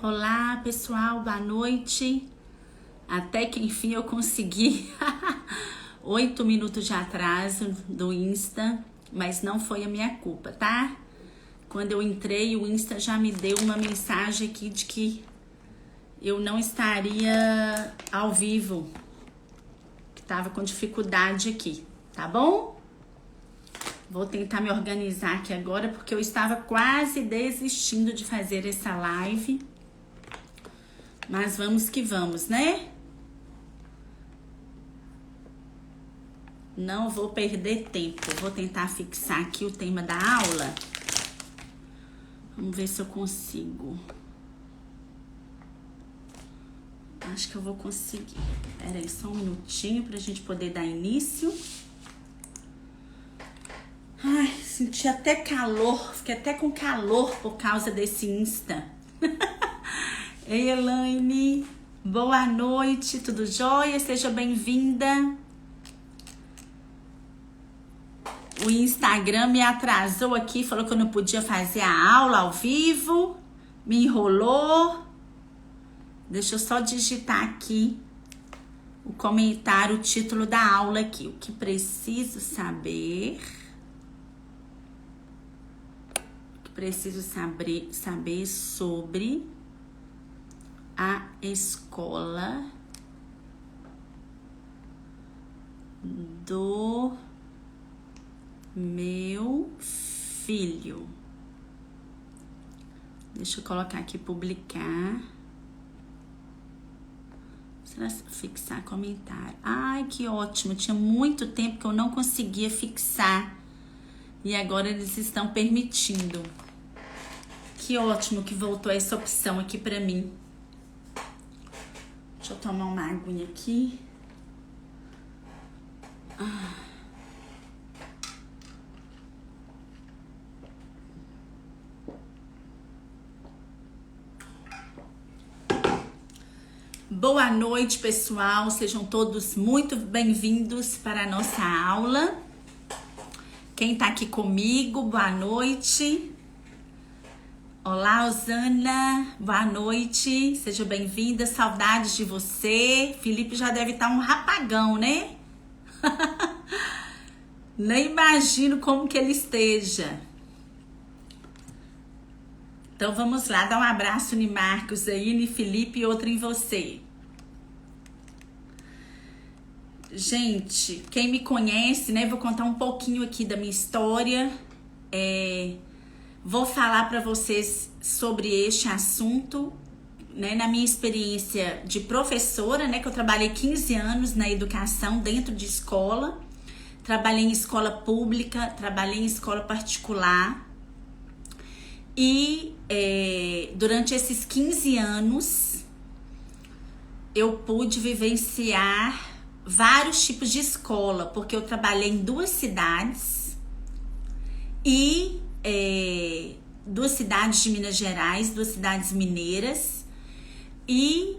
Olá, pessoal, boa noite. Até que enfim eu consegui 8 minutos de atraso do Insta, mas não foi a minha culpa, tá? Quando eu entrei, o Insta já me deu uma mensagem aqui de que eu não estaria ao vivo, que tava com dificuldade aqui, tá bom? Vou tentar me organizar aqui agora, porque eu estava quase desistindo de fazer essa live. Mas vamos que vamos, né? Não vou perder tempo. Vou tentar fixar aqui o tema da aula. Vamos ver se eu consigo. Acho que eu vou conseguir. Espera aí só um minutinho pra gente poder dar início. Ai, senti até calor. Fiquei até com calor por causa desse Insta. Ei, Elaine, boa noite, tudo jóia? Seja bem-vinda. O Instagram me atrasou aqui, falou que eu não podia fazer a aula ao vivo, me enrolou. Deixa eu só digitar aqui o comentário, o título da aula aqui. O que preciso saber? O que preciso saber sobre a escola do meu filho. Deixa eu colocar aqui publicar. Será fixar comentário? Ai, que ótimo. Tinha muito tempo que eu não conseguia fixar e agora eles estão permitindo. Que ótimo que voltou essa opção aqui pra mim. Deixa eu tomar uma aguinha aqui. Boa noite, pessoal. Sejam todos muito bem-vindos para a nossa aula. Quem tá aqui comigo, boa noite. Olá, Osana, boa noite, seja bem-vinda, saudades de você. Felipe já deve estar um rapagão, né? Nem imagino como que ele esteja. Então vamos lá, dar um abraço em Marcos aí, em Felipe e outro em você. Gente, quem me conhece, né, vou contar um pouquinho aqui da minha história. Vou falar para vocês sobre este assunto, né, na minha experiência de professora, né, que eu trabalhei 15 anos na educação dentro de escola, trabalhei em escola pública, trabalhei em escola particular e durante esses 15 anos eu pude vivenciar vários tipos de escola, porque eu trabalhei em 2 cidades e 2 cidades de Minas Gerais, 2 cidades mineiras. E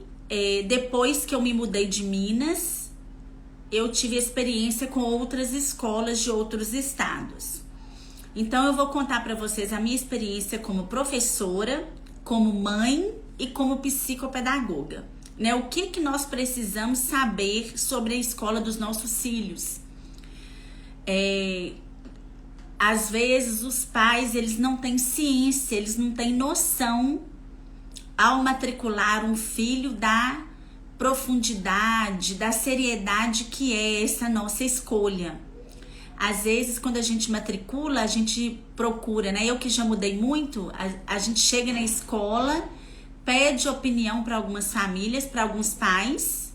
depois que eu me mudei de Minas, eu tive experiência com outras escolas de outros estados. Então eu vou contar para vocês a minha experiência como professora, como mãe e como psicopedagoga, né? O que nós precisamos saber sobre a escola dos nossos filhos. Às vezes os pais, eles não têm ciência, eles não têm noção ao matricular um filho da profundidade, da seriedade que é essa nossa escolha. Às vezes quando a gente matricula, a gente procura, né? Eu que já mudei muito, a gente chega na escola, pede opinião para algumas famílias, para alguns pais,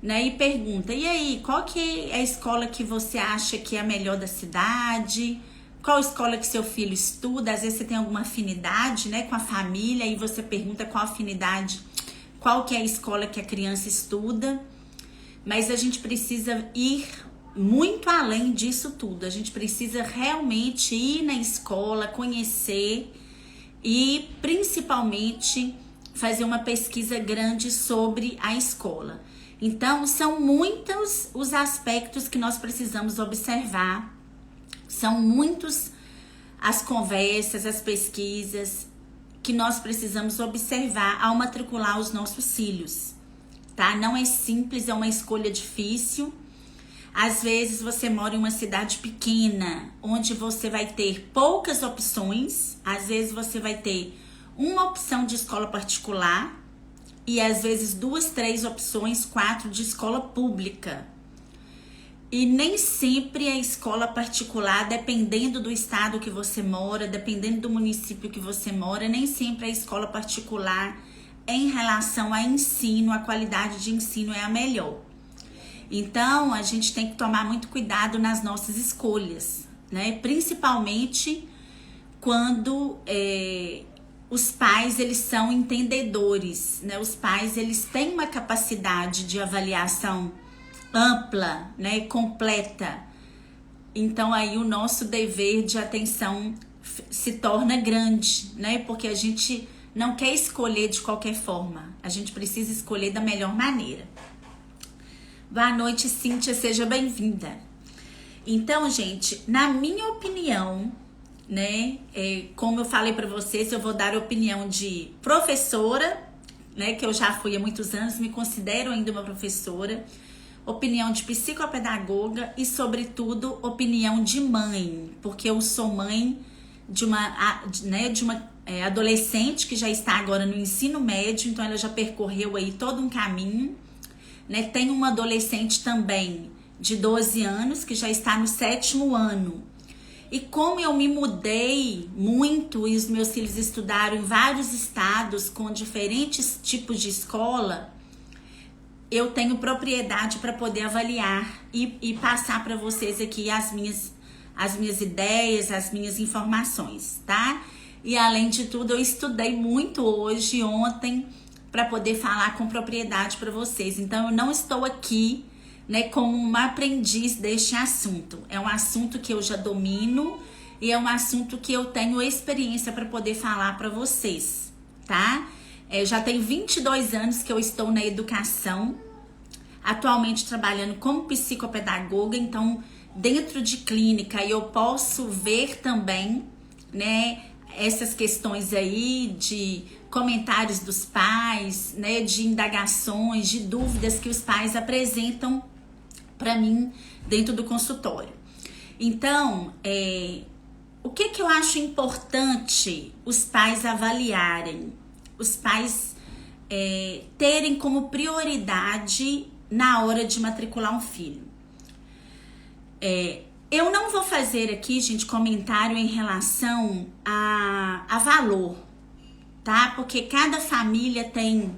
né, e pergunta, e aí, qual que é a escola que você acha que é a melhor da cidade? Qual escola que seu filho estuda? Às vezes você tem alguma afinidade, né, com a família e você pergunta qual afinidade, qual que é a escola que a criança estuda. Mas a gente precisa ir muito além disso tudo. A gente precisa realmente ir na escola, conhecer e principalmente fazer uma pesquisa grande sobre a escola. Então, são muitos os aspectos que nós precisamos observar, são muitos as conversas, as pesquisas que nós precisamos observar ao matricular os nossos filhos, tá? Não é simples, é uma escolha difícil. Às vezes você mora em uma cidade pequena, onde você vai ter poucas opções. Às vezes você vai ter uma opção de escola particular e às vezes 2, 3 opções, 4 de escola pública. E nem sempre a escola particular, dependendo do estado que você mora, dependendo do município que você mora, nem sempre a escola particular, em relação a ensino, a qualidade de ensino é a melhor. Então, a gente tem que tomar muito cuidado nas nossas escolhas, né? Principalmente quando os pais, eles são entendedores, né? Os pais, eles têm uma capacidade de avaliação ampla, né, completa. Então aí o nosso dever de atenção se torna grande, né? Porque a gente não quer escolher de qualquer forma. A gente precisa escolher da melhor maneira. Boa noite, Cíntia, seja bem-vinda. Então, gente, na minha opinião, né, como eu falei para vocês, eu vou dar a opinião de professora, né, que eu já fui há muitos anos, me considero ainda uma professora, opinião de psicopedagoga e, sobretudo, opinião de mãe, porque eu sou mãe de uma adolescente que já está agora no ensino médio, então ela já percorreu aí todo um caminho, né? Tem uma adolescente também de 12 anos que já está no 7º ano. E como eu me mudei muito e os meus filhos estudaram em vários estados com diferentes tipos de escola, eu tenho propriedade para poder avaliar e passar para vocês aqui as minhas ideias, as minhas informações, tá? E além de tudo, eu estudei muito hoje, ontem, para poder falar com propriedade para vocês. Então, eu não estou aqui, né, como uma aprendiz deste assunto. É um assunto que eu já domino e é um assunto que eu tenho experiência para poder falar para vocês, tá? Já tem 22 anos que eu estou na educação, atualmente trabalhando como psicopedagoga, então dentro de clínica eu posso ver também, né, essas questões aí de comentários dos pais, né, de indagações, de dúvidas que os pais apresentam para mim dentro do consultório. Então, o que eu acho importante os pais avaliarem? Os pais terem como prioridade na hora de matricular um filho. Eu não vou fazer aqui, gente, comentário em relação a valor, tá? Porque cada família tem,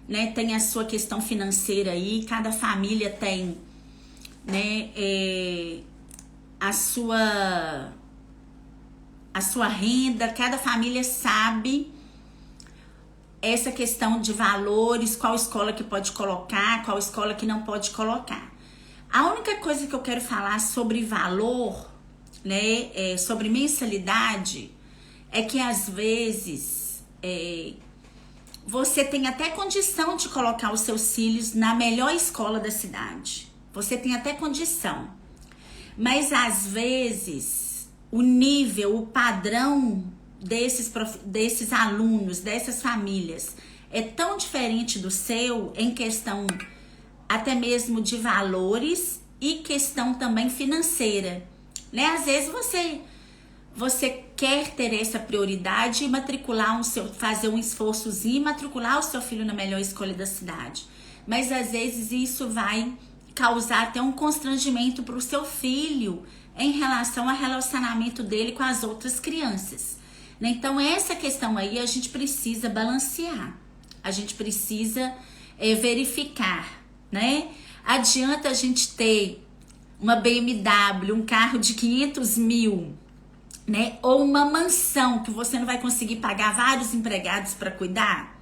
né, tem a sua questão financeira aí, cada família tem, né, a sua renda, cada família sabe essa questão de valores, qual escola que pode colocar, qual escola que não pode colocar. A única coisa que eu quero falar sobre valor, né, sobre mensalidade, é que às vezes você tem até condição de colocar os seus filhos na melhor escola da cidade. Você tem até condição. Mas às vezes o nível, o padrão desses alunos, dessas famílias, é tão diferente do seu em questão até mesmo de valores e questão também financeira, né? Às vezes você quer ter essa prioridade e fazer um esforçozinho e matricular o seu filho na melhor escola da cidade. Mas às vezes isso vai causar até um constrangimento para o seu filho em relação ao relacionamento dele com as outras crianças. Então essa questão aí a gente precisa balancear, a gente precisa verificar, né? Adianta a gente ter uma BMW, um carro de 500 mil, né? Ou uma mansão que você não vai conseguir pagar vários empregados para cuidar?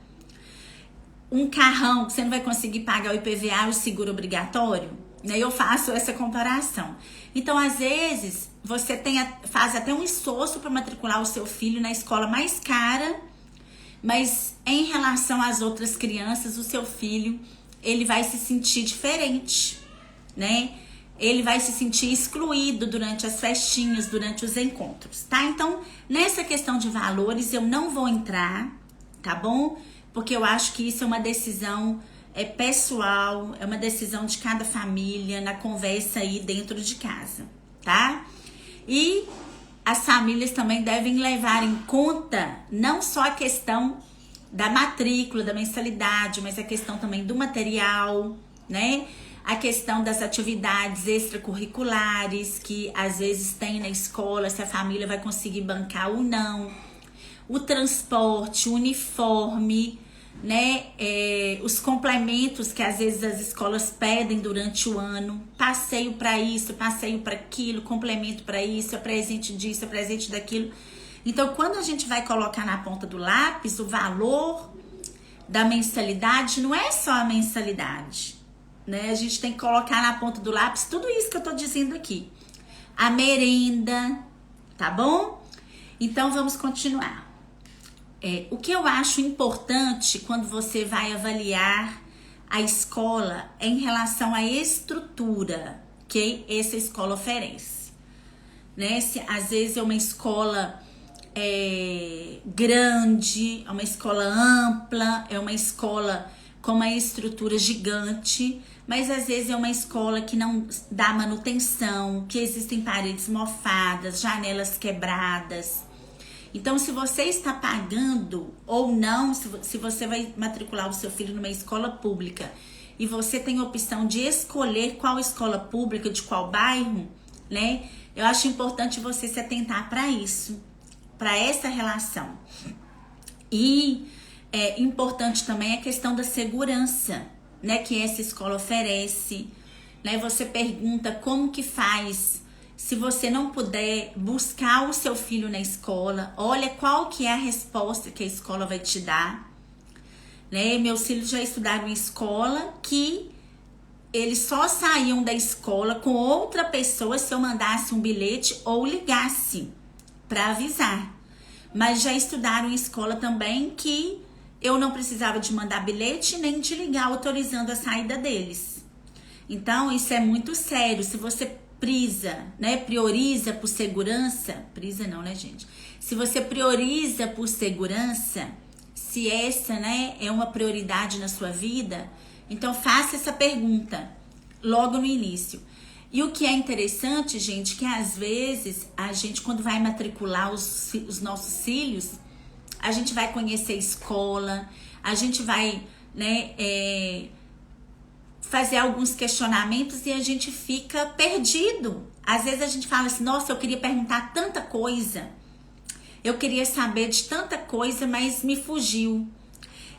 Um carrão que você não vai conseguir pagar o IPVA, o seguro obrigatório? Né? Eu faço essa comparação. Então, às vezes, você faz até um esforço para matricular o seu filho na escola mais cara, mas em relação às outras crianças, o seu filho, ele vai se sentir diferente, né? ele vai se sentir excluído durante as festinhas, durante os encontros, tá? Então, nessa questão de valores, eu não vou entrar, tá bom? Porque eu acho que isso é uma decisão pessoal, é uma decisão de cada família, na conversa aí dentro de casa, tá? E as famílias também devem levar em conta não só a questão da matrícula, da mensalidade, mas a questão também do material, né? A questão das atividades extracurriculares que às vezes tem na escola, se a família vai conseguir bancar ou não, o transporte, o uniforme, né? Os complementos que às vezes as escolas pedem durante o ano, passeio para isso, passeio para aquilo, complemento para isso, é presente disso, é presente daquilo. Então, quando a gente vai colocar na ponta do lápis o valor da mensalidade, não é só a mensalidade, né? A gente tem que colocar na ponta do lápis tudo isso que eu tô dizendo aqui. A merenda, tá bom? Então, vamos continuar. O que eu acho importante quando você vai avaliar a escola é em relação à estrutura que essa escola oferece, né? Se às vezes é uma escola grande, é uma escola ampla, é uma escola com uma estrutura gigante, mas às vezes é uma escola que não dá manutenção, que existem paredes mofadas, janelas quebradas. Então, se você está pagando ou não, se você vai matricular o seu filho numa escola pública e você tem a opção de escolher qual escola pública, de qual bairro, né? Eu acho importante você se atentar para isso, para essa relação. E é importante também a questão da segurança, né, que essa escola oferece, né? Você pergunta como que faz se você não puder buscar o seu filho na escola. Olha qual que é a resposta que a escola vai te dar, né? Meus filhos já estudaram em escola que eles só saíam da escola com outra pessoa se eu mandasse um bilhete ou ligasse para avisar. Mas já estudaram em escola também que eu não precisava de mandar bilhete nem de ligar autorizando a saída deles. Então, isso é muito sério. Se você prioriza por segurança, se você prioriza por segurança, se essa, né, é uma prioridade na sua vida, então faça essa pergunta logo no início. E o que é interessante, gente, que às vezes a gente, quando vai matricular os nossos filhos, a gente vai conhecer a escola, a gente vai, né, fazer alguns questionamentos e a gente fica perdido. Às vezes a gente fala assim, nossa, eu queria perguntar tanta coisa, eu queria saber de tanta coisa, mas me fugiu.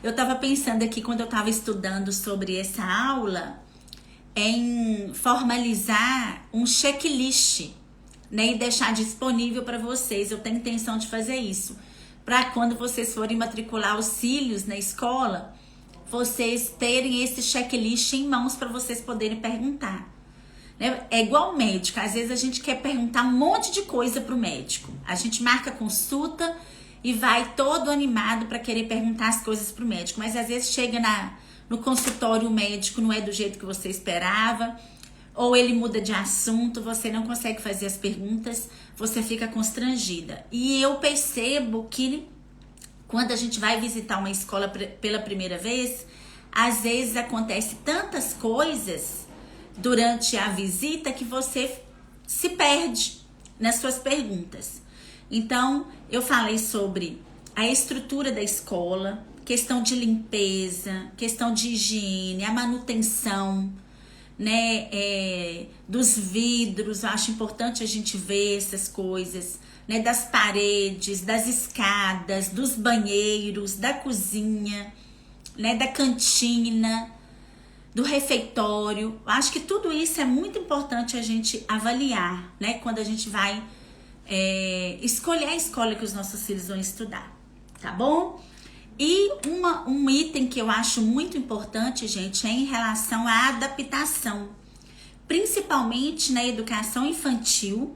Eu tava pensando aqui, quando eu tava estudando sobre essa aula, em formalizar um checklist, né, e deixar disponível para vocês. Eu tenho intenção de fazer isso, para quando vocês forem matricular os filhos na escola, vocês terem esse checklist em mãos para vocês poderem perguntar. É igual médico, às vezes a gente quer perguntar um monte de coisa pro médico. A gente marca consulta e vai todo animado para querer perguntar as coisas pro médico, mas às vezes chega no consultório, o médico não é do jeito que você esperava, ou ele muda de assunto, você não consegue fazer as perguntas, você fica constrangida. E eu percebo que quando a gente vai visitar uma escola pela primeira vez, às vezes acontece tantas coisas durante a visita que você se perde nas suas perguntas. Então, eu falei sobre a estrutura da escola, questão de limpeza, questão de higiene, a manutenção, né, dos vidros. Eu acho importante a gente ver essas coisas, né, das paredes, das escadas, dos banheiros, da cozinha, né, da cantina, do refeitório. Eu acho que tudo isso é muito importante a gente avaliar, né, quando a gente vai escolher a escola que os nossos filhos vão estudar, tá bom? E um item que eu acho muito importante, gente, é em relação à adaptação, principalmente na educação infantil.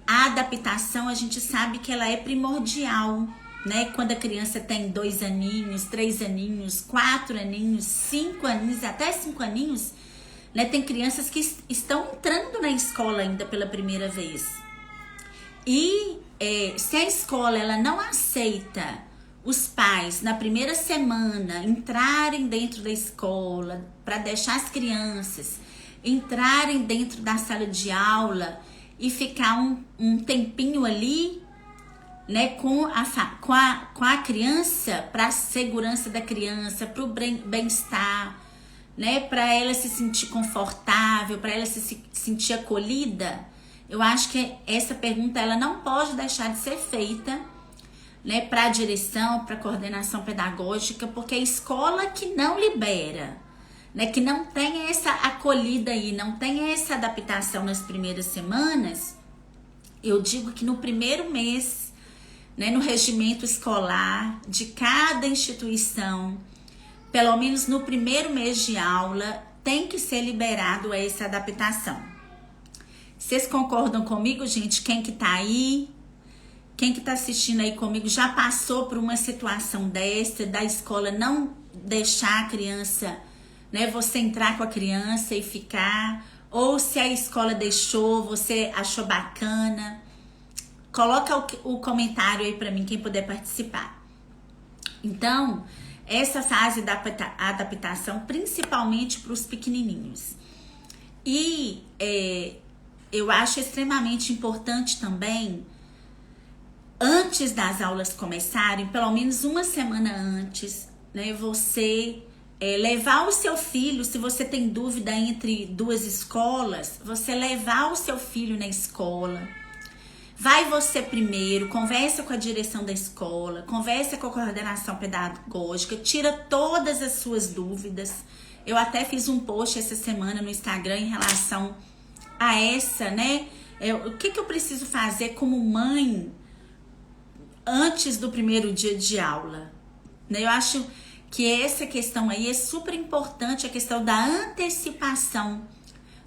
A adaptação, a gente sabe que ela é primordial, né? Quando a criança tem 2 aninhos, 3 aninhos, 4 aninhos, 5 aninhos, até 5 aninhos, né? Tem crianças que estão entrando na escola ainda pela primeira vez. E se a escola ela não aceita os pais na primeira semana entrarem dentro da escola para deixar as crianças entrarem dentro da sala de aula e ficar um tempinho ali, né, com a criança, para a segurança da criança, para o bem-estar, né, para ela se sentir confortável, para ela se sentir acolhida, eu acho que essa pergunta ela não pode deixar de ser feita, né, para a direção, para a coordenação pedagógica, porque é a escola que não libera, né, que não tem essa acolhida aí, não tem essa adaptação nas primeiras semanas. Eu digo que no primeiro mês, né, no regimento escolar de cada instituição, pelo menos no primeiro mês de aula, tem que ser liberado essa adaptação. Vocês concordam comigo, gente? Quem que tá aí? Quem que tá assistindo aí comigo já passou por uma situação dessa, da escola não deixar a criança, né, você entrar com a criança e ficar, ou se a escola deixou, você achou bacana? Coloca o comentário aí pra mim, quem puder participar. Então, essa fase da adaptação, principalmente para os pequenininhos. E eu acho extremamente importante também, antes das aulas começarem, pelo menos uma semana antes, né, você levar o seu filho, se você tem dúvida entre duas escolas, você levar o seu filho na escola. Vai você primeiro, conversa com a direção da escola, conversa com a coordenação pedagógica, tira todas as suas dúvidas. Eu até fiz um post essa semana no Instagram em relação a essa, né? O que eu preciso fazer como mãe antes do primeiro dia de aula, né? Eu acho que essa questão aí é super importante, a questão da antecipação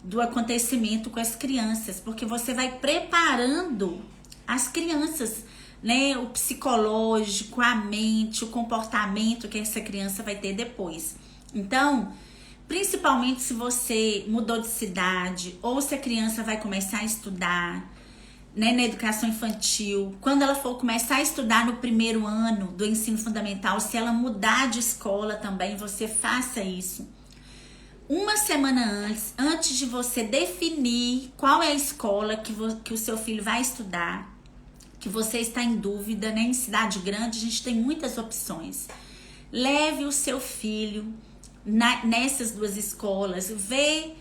do acontecimento com as crianças, porque você vai preparando as crianças, né? O psicológico, a mente, o comportamento que essa criança vai ter depois. Então, principalmente se você mudou de cidade ou se a criança vai começar a estudar, né, na educação infantil, quando ela for começar a estudar no primeiro ano do ensino fundamental, se ela mudar de escola também, você faça isso. Uma semana antes de você definir qual é a escola que o seu filho vai estudar, que você está em dúvida, né? Em cidade grande a gente tem muitas opções. Leve o seu filho nessas duas escolas, vê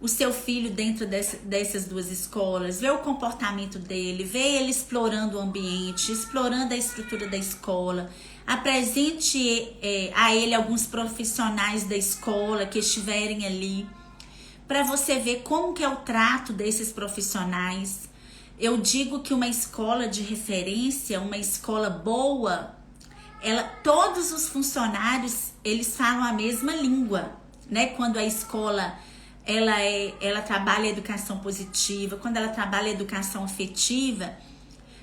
o seu filho dentro dessas duas escolas, vê o comportamento dele, vê ele explorando o ambiente, explorando a estrutura da escola. Apresente a ele alguns profissionais da escola que estiverem ali, para você ver como que é o trato desses profissionais. Eu digo que uma escola de referência, uma escola boa, todos os funcionários, eles falam a mesma língua, né? Quando a escola ela trabalha a educação positiva, quando ela trabalha a educação afetiva,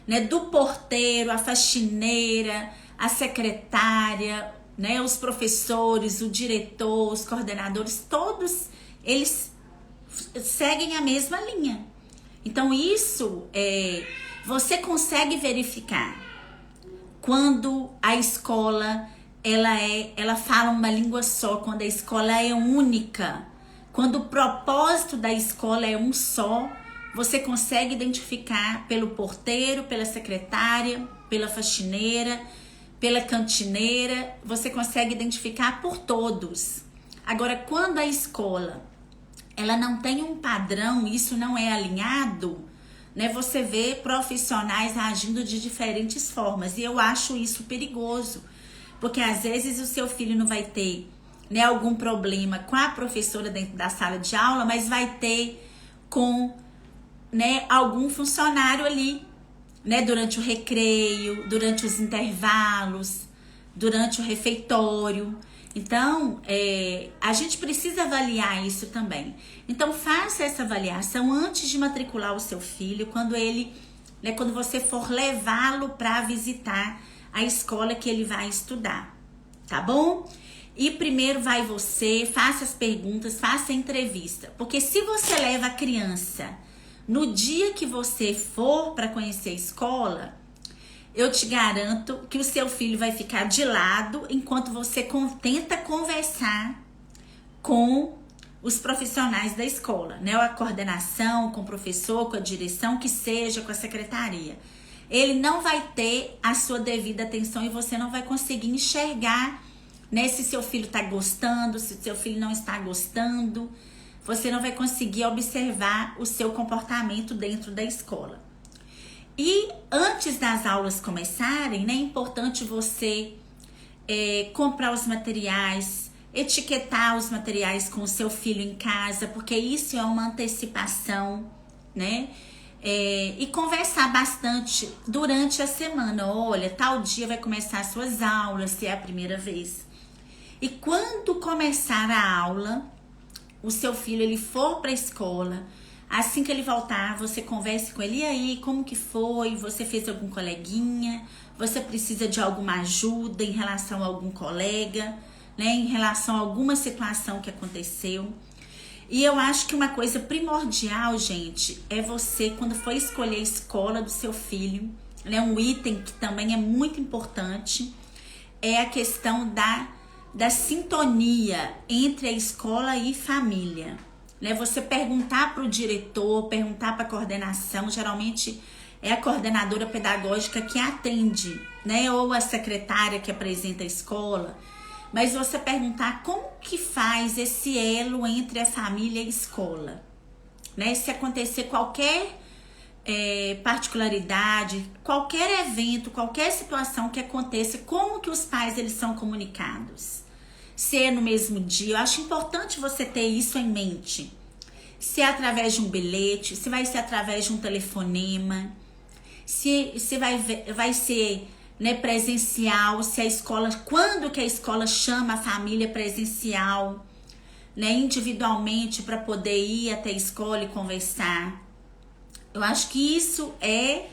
né? Do porteiro, a faxineira, a secretária, né? Os professores, o diretor, os coordenadores, todos eles seguem a mesma linha. Então isso você consegue verificar quando a escola ela fala uma língua só, quando a escola é única, quando o propósito da escola é um só. Você consegue identificar pelo porteiro, pela secretária, pela faxineira, pela cantineira, você consegue identificar por todos. Agora, quando a escola ela não tem um padrão, isso não é alinhado, né? Você vê profissionais agindo de diferentes formas, e eu acho isso perigoso, porque às vezes o seu filho não vai ter, né, algum problema com a professora dentro da sala de aula, mas vai ter com, né, algum funcionário ali, né, durante o recreio, durante os intervalos, durante o refeitório. Então, a gente precisa avaliar isso também. Então, faça essa avaliação antes de matricular o seu filho, quando você for levá-lo para visitar a escola que ele vai estudar, tá bom? E primeiro vai você, faça as perguntas, faça a entrevista. Porque se você leva a criança no dia que você for para conhecer a escola, eu te garanto que o seu filho vai ficar de lado enquanto você tenta conversar com os profissionais da escola, né? A coordenação, com o professor, com a direção, que seja, com a secretaria. Ele não vai ter a sua devida atenção e você não vai conseguir enxergar, né, se seu filho está gostando, se seu filho não está gostando. Você não vai conseguir observar o seu comportamento dentro da escola. E antes das aulas começarem, né, é importante você comprar os materiais, etiquetar os materiais com o seu filho em casa, porque isso é uma antecipação, né? E conversar bastante durante a semana. Olha, tal dia vai começar as suas aulas, se é a primeira vez. E quando começar a aula, o seu filho ele for para a escola, assim que ele voltar, você converse com ele. E aí, como que foi? Você fez algum coleguinha? Você precisa de alguma ajuda em relação a algum colega, né? Em relação a alguma situação que aconteceu? E eu acho que uma coisa primordial, gente, é você, quando for escolher a escola do seu filho, né? Um item que também é muito importante, é a questão da sintonia entre a escola e família, né? Você perguntar para o diretor, perguntar para a coordenação, geralmente é a coordenadora pedagógica que atende, né? Ou a secretária que apresenta a escola, mas você perguntar como que faz esse elo entre a família e a escola, né? Se acontecer qualquer particularidade, qualquer evento, qualquer situação que aconteça, como que os pais eles são comunicados? Se é no mesmo dia, eu acho importante você ter isso em mente. Se é através de um bilhete, se vai ser através de um telefonema, se vai ser, né, presencial, se a escola, quando que a escola chama a família presencial, né, individualmente para poder ir até a escola e conversar. Eu acho que isso é,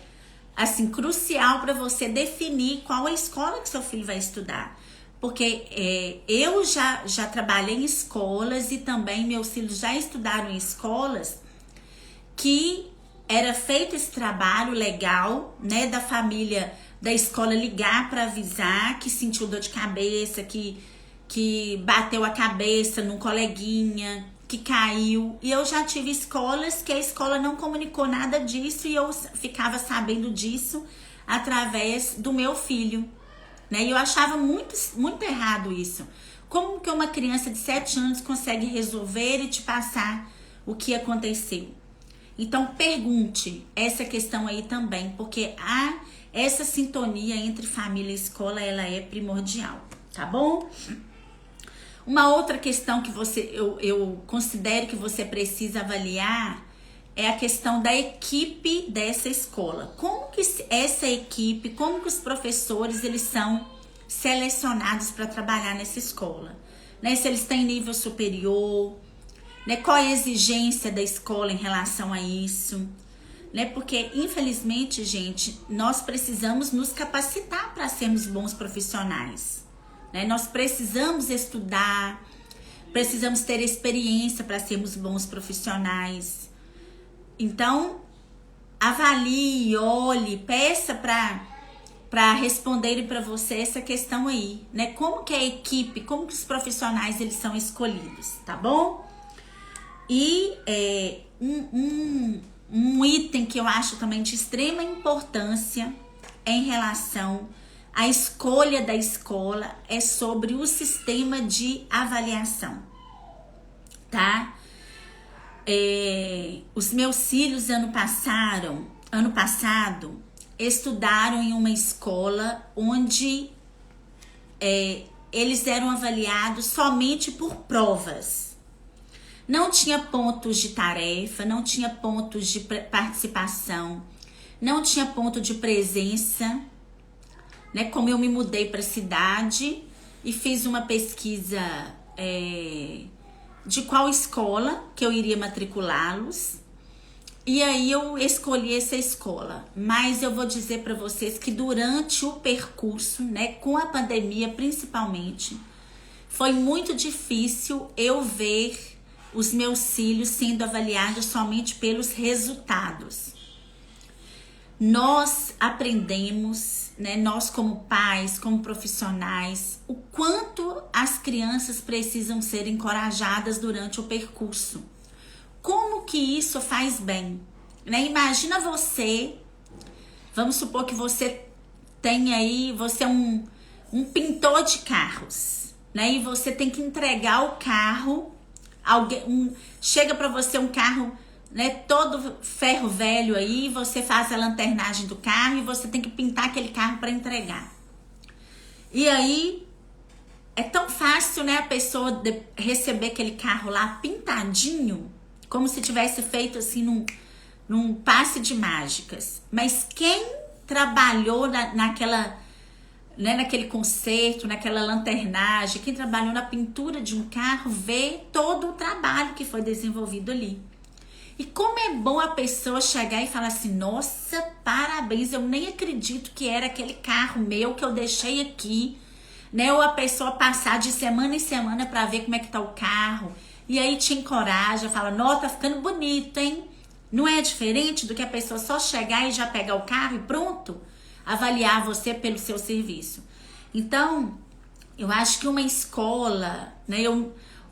assim, crucial para você definir qual é a escola que seu filho vai estudar. Porque eu já trabalhei em escolas e também meus filhos já estudaram em escolas que era feito esse trabalho legal, né, da família da escola ligar para avisar que sentiu dor de cabeça, que bateu a cabeça num coleguinha, que caiu. E eu já tive escolas que a escola não comunicou nada disso e eu ficava sabendo disso através do meu filho, né? E eu achava muito errado isso. Como que uma criança de 7 anos consegue resolver e te passar o que aconteceu? Então pergunte essa questão aí também, porque essa sintonia entre família e escola, ela é primordial, tá bom? Uma outra questão que eu considero que você precisa avaliar é a questão da equipe dessa escola. Como que essa equipe, como que os professores eles são selecionados para trabalhar nessa escola, né? Se eles têm nível superior, né? Qual é a exigência da escola em relação a isso, né? Porque infelizmente, gente, nós precisamos nos capacitar para sermos bons profissionais, né? Nós precisamos estudar, precisamos ter experiência para sermos bons profissionais. Então, avalie, olhe, peça para responderem para você essa questão aí, né? Como que a equipe, como que os profissionais eles são escolhidos, tá bom? E um item que eu acho também de extrema importância em relação à escolha da escola é sobre o sistema de avaliação, tá? Os meus filhos ano passado estudaram em uma escola onde eles eram avaliados somente por provas. Não tinha pontos de tarefa, não tinha pontos de participação, não tinha ponto de presença, né? Como eu me mudei para a cidade e fiz uma pesquisa de qual escola que eu iria matriculá-los. E aí eu escolhi essa escola. Mas eu vou dizer para vocês que durante o percurso, né, com a pandemia principalmente, foi muito difícil eu ver os meus filhos sendo avaliados somente pelos resultados. Nós aprendemos, né, nós como pais, como profissionais, o quanto as crianças precisam ser encorajadas durante o percurso. Como que isso faz bem? Né? Imagina você, vamos supor que você tem aí, você é um pintor de carros, né? E você tem que entregar o carro, chega para você um carro, né, todo ferro velho aí, você faz a lanternagem do carro e você tem que pintar aquele carro para entregar. E aí é tão fácil, né, a pessoa receber aquele carro lá pintadinho, como se tivesse feito assim num passe de mágicas. Mas quem trabalhou naquele concerto, naquela lanternagem, quem trabalhou na pintura de um carro, vê todo o trabalho que foi desenvolvido ali. E como é bom a pessoa chegar e falar assim, nossa, parabéns, eu nem acredito que era aquele carro meu que eu deixei aqui, né? Ou a pessoa passar de semana em semana para ver como é que tá o carro, e aí te encoraja, fala, nossa, tá ficando bonito, hein? Não é diferente do que a pessoa só chegar e já pegar o carro e pronto, avaliar você pelo seu serviço. Então, eu acho que uma escola, né?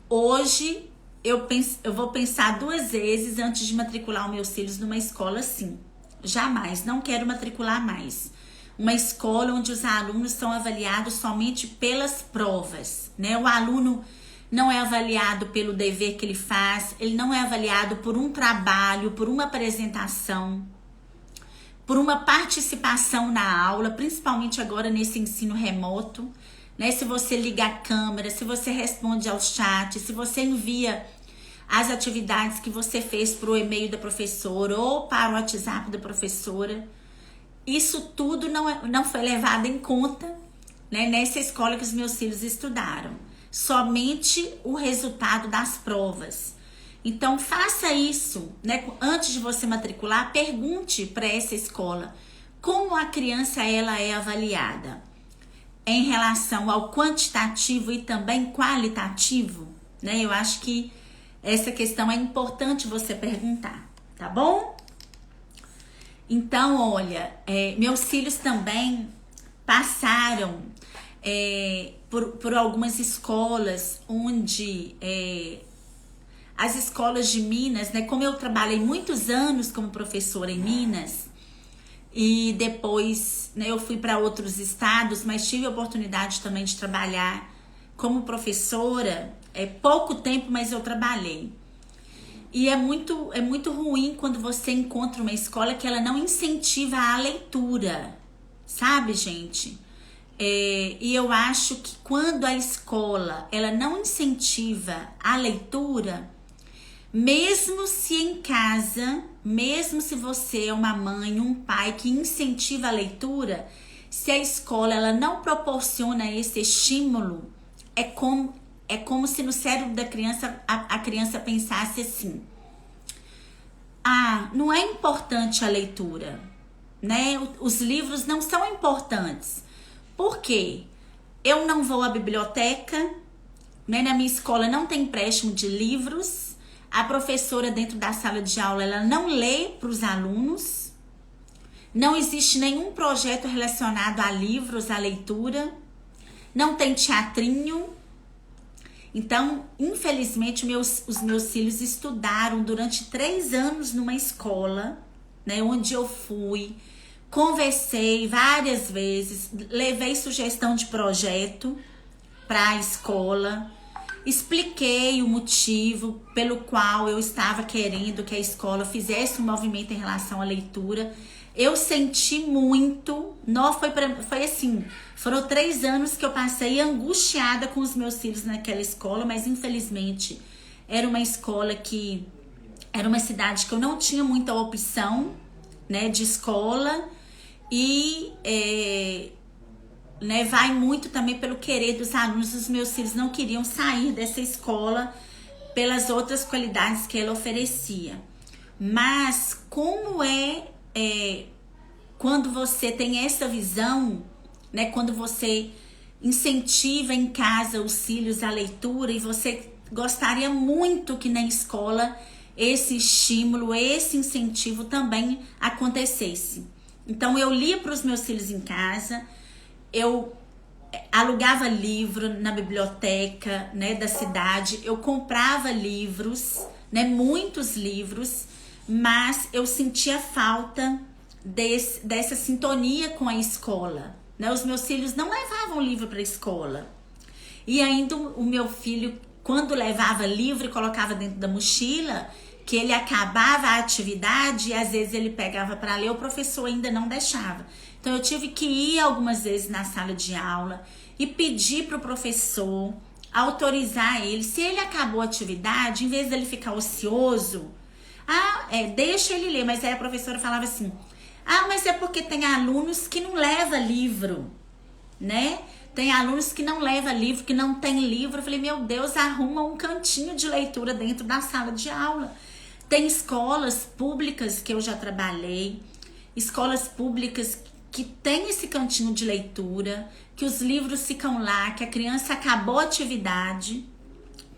Hoje eu vou pensar 2 vezes antes de matricular os meus filhos numa escola assim. Jamais, não quero matricular mais. Uma escola onde os alunos são avaliados somente pelas provas, né? O aluno não é avaliado pelo dever que ele faz, ele não é avaliado por um trabalho, por uma apresentação, por uma participação na aula, principalmente agora nesse ensino remoto, né? Se você liga a câmera, se você responde ao chat, se você envia as atividades que você fez para o e-mail da professora ou para o WhatsApp da professora, isso tudo não foi levado em conta, né, nessa escola que os meus filhos estudaram. Somente o resultado das provas. Então faça isso, né? Antes de você matricular, pergunte para essa escola como a criança ela é avaliada em relação ao quantitativo e também qualitativo, né? Eu acho que essa questão é importante você perguntar, tá bom? Então, olha, meus filhos também passaram por algumas escolas onde as escolas de Minas, né? Como eu trabalhei muitos anos como professora em Minas e depois, né, eu fui para outros estados, mas tive a oportunidade também de trabalhar como professora, pouco tempo, mas eu trabalhei. E é muito ruim quando você encontra uma escola que ela não incentiva a leitura, sabe, gente? E eu acho que quando a escola ela não incentiva a leitura, mesmo se em casa, mesmo se você é uma mãe, um pai que incentiva a leitura, se a escola ela não proporciona esse estímulo, é como se no cérebro da criança, a criança pensasse assim, não é importante a leitura, né? Os livros não são importantes. Por quê? Eu não vou à biblioteca, né? Na minha escola não tem empréstimo de livros, a professora dentro da sala de aula ela não lê para os alunos, não existe nenhum projeto relacionado a livros, a leitura, não tem teatrinho. Então, infelizmente, os meus filhos estudaram durante 3 anos numa escola, né, onde eu fui, conversei várias vezes, levei sugestão de projeto para a escola, expliquei o motivo pelo qual eu estava querendo que a escola fizesse um movimento em relação à leitura. Eu senti muito, foi assim, foram 3 anos que eu passei angustiada com os meus filhos naquela escola, mas infelizmente era uma escola que, era uma cidade que eu não tinha muita opção, né, de escola e, né, vai muito também pelo querer dos alunos. Os meus filhos não queriam sair dessa escola pelas outras qualidades que ela oferecia. Mas como quando você tem essa visão, né? Quando você incentiva em casa os filhos à leitura e você gostaria muito que na escola esse estímulo, esse incentivo também acontecesse. Então eu lia para os meus filhos em casa, eu alugava livro na biblioteca, né, da cidade, eu comprava livros, né, muitos livros, mas eu sentia falta dessa sintonia com a escola, né? Os meus filhos não levavam livro para a escola. E ainda o meu filho, quando levava livro e colocava dentro da mochila, que ele acabava a atividade e às vezes ele pegava para ler, o professor ainda não deixava. Então eu tive que ir algumas vezes na sala de aula e pedir para o professor autorizar ele. Se ele acabou a atividade, em vez dele ficar ocioso, deixa ele ler. Mas aí a professora falava assim, mas é porque tem alunos que não levam livro, né? Tem alunos que não levam livro, que não tem livro. Eu falei, meu Deus, arruma um cantinho de leitura dentro da sala de aula. Tem escolas públicas que eu já trabalhei, escolas públicas que tem esse cantinho de leitura, que os livros ficam lá, que a criança acabou a atividade,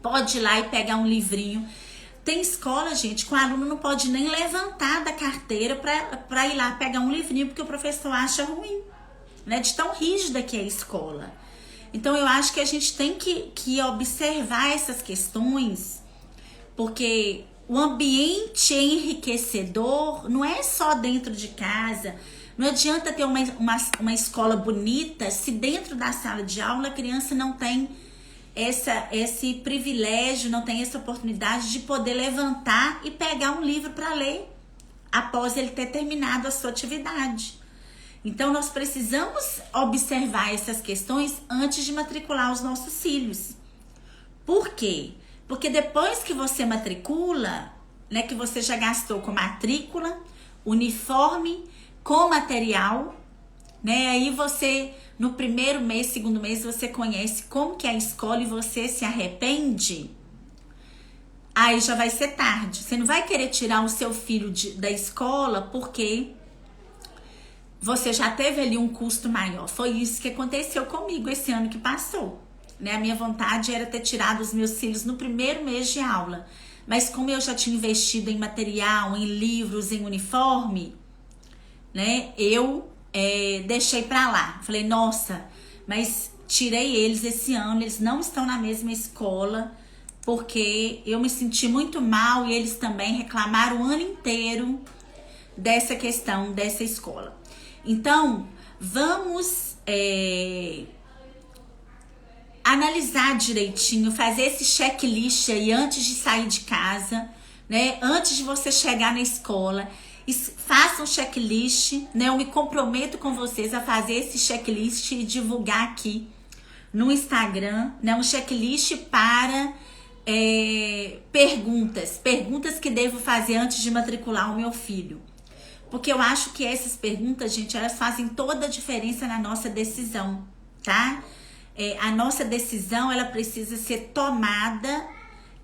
pode ir lá e pegar um livrinho. Tem escola, gente, que o aluno não pode nem levantar da carteira para ir lá pegar um livrinho, porque o professor acha ruim, né? De tão rígida que é a escola. Então eu acho que a gente tem que observar essas questões, porque o ambiente enriquecedor não é só dentro de casa. Não adianta ter uma escola bonita se dentro da sala de aula a criança não tem esse privilégio, não tem essa oportunidade de poder levantar e pegar um livro para ler após ele ter terminado a sua atividade. Então nós precisamos observar essas questões antes de matricular os nossos filhos. Por quê? Porque depois que você matricula, né, que você já gastou com matrícula, uniforme, com material, né? Aí você, no primeiro mês, segundo mês, você conhece como que é a escola e você se arrepende, aí já vai ser tarde. Você não vai querer tirar o seu filho da escola porque você já teve ali um custo maior. Foi isso que aconteceu comigo esse ano que passou, né? A minha vontade era ter tirado os meus filhos no primeiro mês de aula, mas como eu já tinha investido em material, em livros, em uniforme, né, eu deixei pra lá. Falei, nossa, mas tirei eles esse ano, eles não estão na mesma escola, porque eu me senti muito mal e eles também reclamaram o ano inteiro dessa questão dessa escola. Então, vamos analisar direitinho, fazer esse checklist aí antes de sair de casa, né, antes de você chegar na escola. Faça um checklist, né? Eu me comprometo com vocês a fazer esse checklist e divulgar aqui no Instagram, né? Um checklist para perguntas que devo fazer antes de matricular o meu filho. Porque eu acho que essas perguntas, gente, elas fazem toda a diferença na nossa decisão, tá? A nossa decisão, ela precisa ser tomada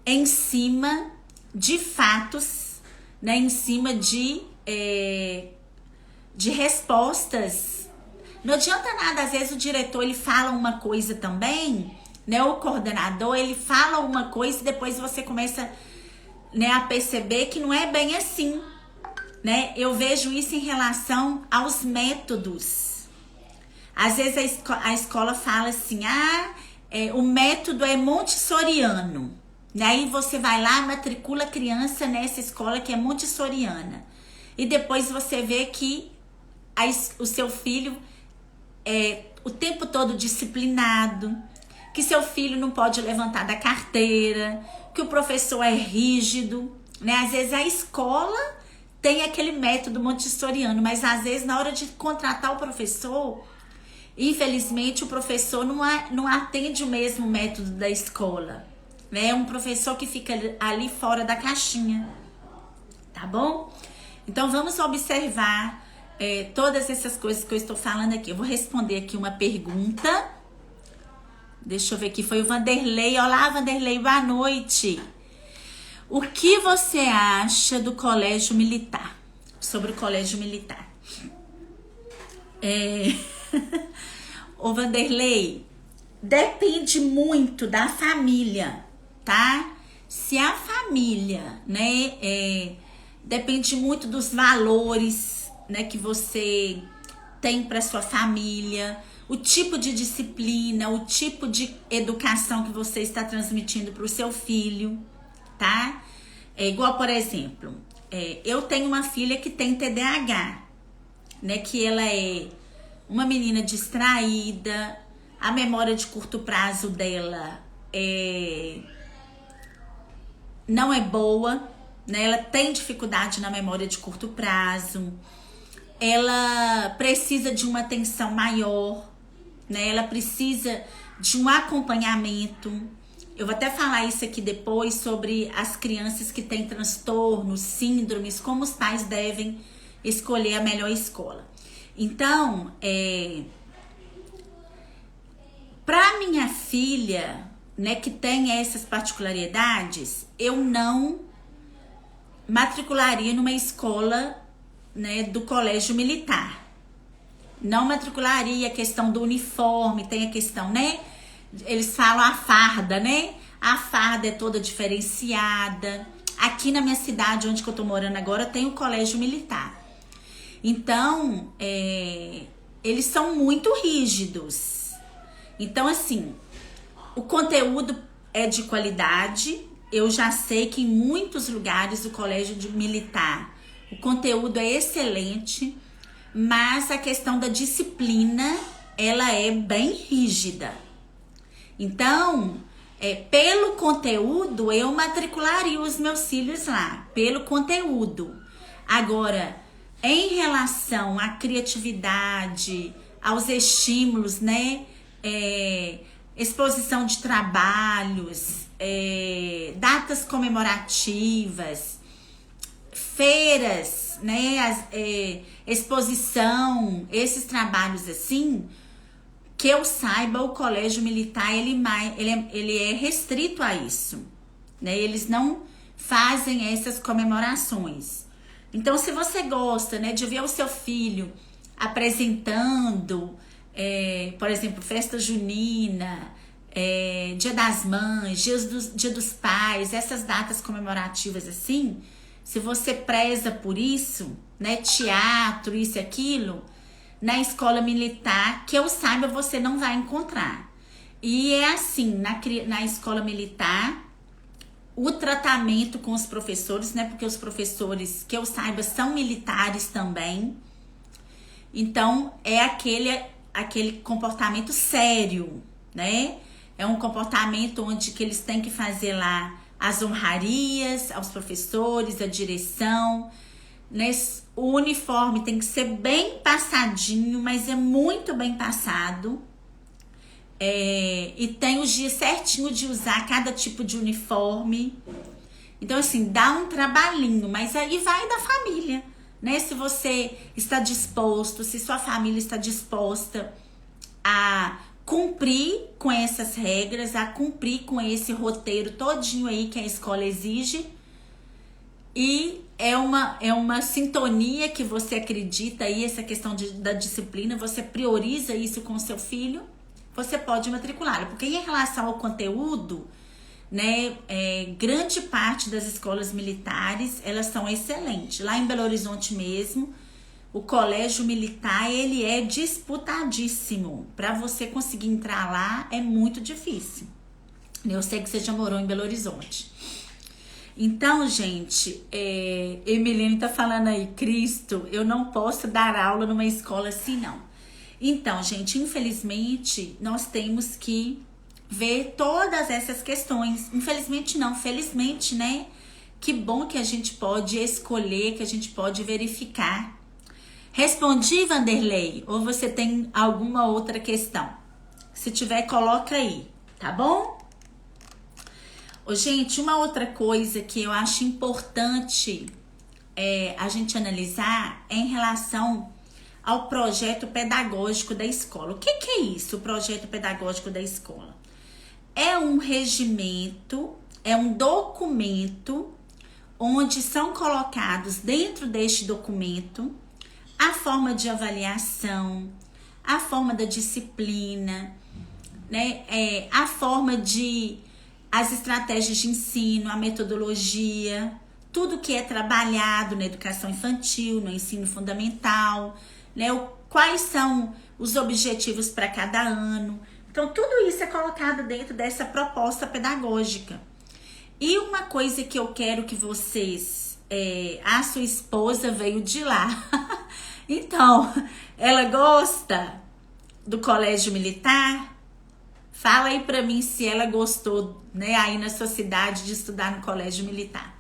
em cima de fatos, né? Em cima de respostas. Não adianta nada, às vezes o diretor ele fala uma coisa também, né? O coordenador ele fala uma coisa e depois você começa, né, a perceber que não é bem assim, né? Eu vejo isso em relação aos métodos. Às vezes a escola fala assim, o método é montessoriano. Aí você vai lá, matricula a criança nessa escola que é montessoriana. E depois você vê que o seu filho é o tempo todo disciplinado, que seu filho não pode levantar da carteira, que o professor é rígido, né? Às vezes a escola tem aquele método montessoriano, mas às vezes na hora de contratar o professor, infelizmente o professor não atende o mesmo método da escola, né? É um professor que fica ali fora da caixinha, tá bom? Então vamos observar todas essas coisas que eu estou falando aqui. Eu vou responder aqui uma pergunta. Deixa eu ver aqui, foi o Vanderlei. Olá, Vanderlei, boa noite. O que você acha do colégio militar? Sobre o colégio militar. Ô Vanderlei, depende muito da família, tá? Se a família, né, depende muito dos valores, né, que você tem para sua família, o tipo de disciplina, o tipo de educação que você está transmitindo para o seu filho, tá? É igual, por exemplo, eu tenho uma filha que tem TDAH, né, que ela é uma menina distraída, a memória de curto prazo dela não é boa, né? Ela tem dificuldade na memória de curto prazo, ela precisa de uma atenção maior, né? Ela precisa de um acompanhamento. Eu vou até falar isso aqui depois sobre as crianças que têm transtornos, síndromes, como os pais devem escolher a melhor escola. Então, para minha filha, né, que tem essas particularidades, eu não matricularia numa escola, né, do colégio militar. Não matricularia. A questão do uniforme, tem a questão, né? Eles falam a farda, né? A farda é toda diferenciada. Aqui na minha cidade, onde que eu tô morando agora, tem o colégio militar. Então, eles são muito rígidos. Então, assim, o conteúdo é de qualidade. Eu já sei que em muitos lugares do colégio militar o conteúdo é excelente, mas a questão da disciplina, ela é bem rígida. Então, pelo conteúdo, eu matricularia os meus filhos lá, pelo conteúdo. Agora, em relação à criatividade, aos estímulos, né? Exposição de trabalhos, datas comemorativas, feiras, né? Exposição, esses trabalhos assim, que eu saiba, o colégio militar ele é restrito a isso, né? Eles não fazem essas comemorações. Então, se você gosta, né, de ver o seu filho apresentando, por exemplo, festa junina, Dia das Mães, Dia dos Pais, essas datas comemorativas assim, se você preza por isso, né, teatro, isso e aquilo, na escola militar, que eu saiba, você não vai encontrar. E é assim, na escola militar, o tratamento com os professores, né, porque os professores, que eu saiba, são militares também. Então, é aquele comportamento sério, né? É um comportamento onde que eles têm que fazer lá as honrarias aos professores, a direção, né? O uniforme tem que ser bem passadinho, mas é muito bem passado. E tem os dias certinho de usar cada tipo de uniforme. Então, assim, dá um trabalhinho, mas aí vai da família, né? Se você está disposto, se sua família está disposta a cumprir com essas regras, a cumprir com esse roteiro todinho aí que a escola exige, e é uma sintonia que você acredita aí, essa questão da disciplina, você prioriza isso com o seu filho, você pode matriculá-lo. Porque em relação ao conteúdo, né, grande parte das escolas militares, elas são excelentes. Lá em Belo Horizonte mesmo, o colégio militar, ele é disputadíssimo. Para você conseguir entrar lá, é muito difícil. Eu sei que você já morou em Belo Horizonte. Então, gente, Emiline tá falando aí, Cristo, eu não posso dar aula numa escola assim, não. Então, gente, infelizmente, nós temos que ver todas essas questões. Infelizmente não, felizmente, né? Que bom que a gente pode escolher, que a gente pode verificar. Respondi, Vanderlei? Ou você tem alguma outra questão? Se tiver, coloca aí, tá bom? Gente, uma outra coisa que eu acho importante a gente analisar é em relação ao projeto pedagógico da escola. O que é isso, o projeto pedagógico da escola? É um regimento, é um documento onde são colocados dentro deste documento a forma de avaliação, a forma da disciplina, né? A forma de... as estratégias de ensino, a metodologia, tudo que é trabalhado na educação infantil, no ensino fundamental, né? Quais são os objetivos para cada ano. Então, tudo isso é colocado dentro dessa proposta pedagógica. E uma coisa que eu quero que vocês... a sua esposa veio de lá. Então, ela gosta do colégio militar? Fala aí pra mim se ela gostou, né, aí na sua cidade de estudar no colégio militar.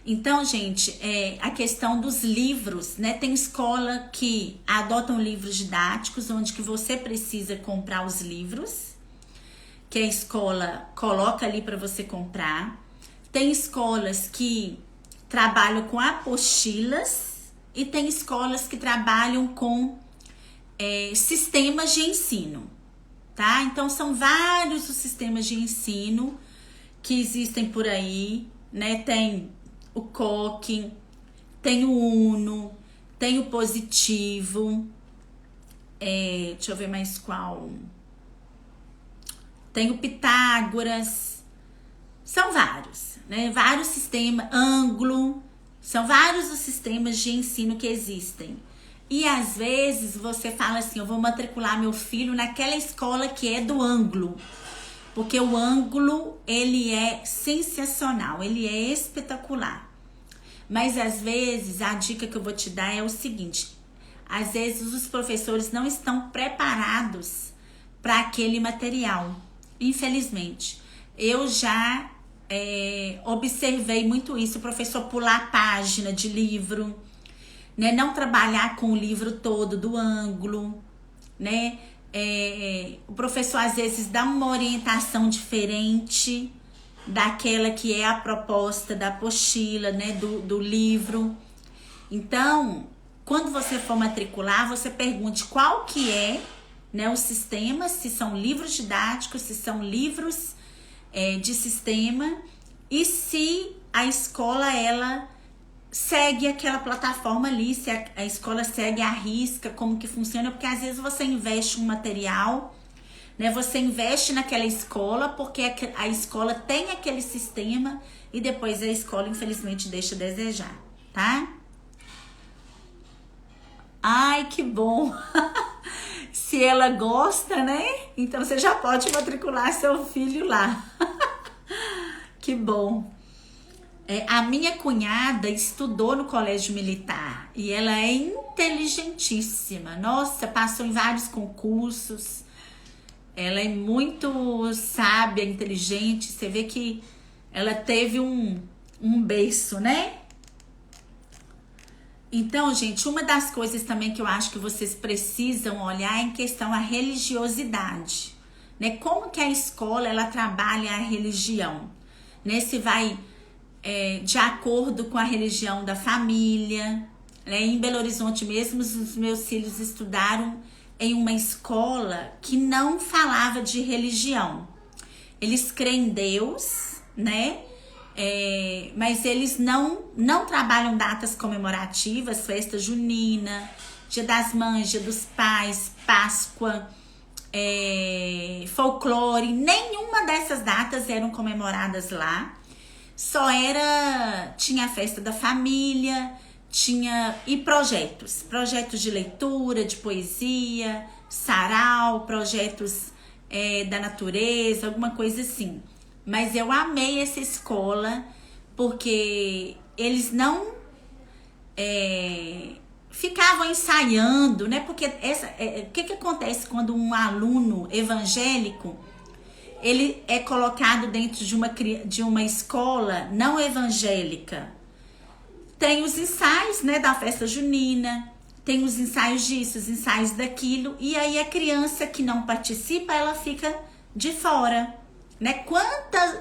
Então, gente, a questão dos livros, né? Tem escola que adotam livros didáticos, onde que você precisa comprar os livros, que a escola coloca ali para você comprar. Tem escolas que trabalham com apostilas e tem escolas que trabalham com sistemas de ensino, tá? Então, são vários os sistemas de ensino que existem por aí, né? Tem o COC, tem o UNO, tem o Positivo, deixa eu ver mais qual. Tem o Pitágoras, são vários, né? Vários sistemas, Anglo, são vários os sistemas de ensino que existem. E às vezes você fala assim, eu vou matricular meu filho naquela escola que é do Anglo, porque o Anglo, ele é sensacional, ele é espetacular. Mas às vezes a dica que eu vou te dar é o seguinte, às vezes os professores não estão preparados para aquele material, infelizmente. Eu já observei muito isso, o professor pular a página de livro, né? Não trabalhar com o livro todo do Anglo, né? O professor às vezes dá uma orientação diferente daquela que é a proposta da apostila, né? Do livro. Então, quando você for matricular, você pergunte qual que é, né, o sistema, se são livros didáticos, se são livros de sistema e se a escola, ela segue aquela plataforma ali, se a escola segue a risca, como que funciona, porque às vezes você investe um material, né? Você investe naquela escola porque a escola tem aquele sistema e depois a escola, infelizmente, deixa a desejar, tá? Ai, que bom! Se ela gosta, né? Então você já pode matricular seu filho lá. Que bom! A minha cunhada estudou no colégio militar e ela é inteligentíssima. Nossa, passou em vários concursos. Ela é muito sábia, inteligente. Você vê que ela teve um berço, né? Então, gente, uma das coisas também que eu acho que vocês precisam olhar é em questão à religiosidade, né? Como que a escola, ela trabalha a religião, né? Se vai de acordo com a religião da família, né? Em Belo Horizonte mesmo, os meus filhos estudaram em uma escola que não falava de religião. Eles creem em Deus, né? Mas eles não trabalham datas comemorativas, festa junina, Dia das Mães, Dia dos Pais, Páscoa, folclore. Nenhuma dessas datas eram comemoradas lá. Só tinha a festa da família, e projetos de leitura, de poesia, sarau, projetos da natureza, alguma coisa assim. Mas eu amei essa escola porque eles não ficavam ensaiando, né? Porque o que acontece quando um aluno evangélico ele é colocado dentro de uma escola não evangélica? Tem os ensaios, né, da festa junina, tem os ensaios disso, os ensaios daquilo, e aí a criança que não participa, ela fica de fora, né?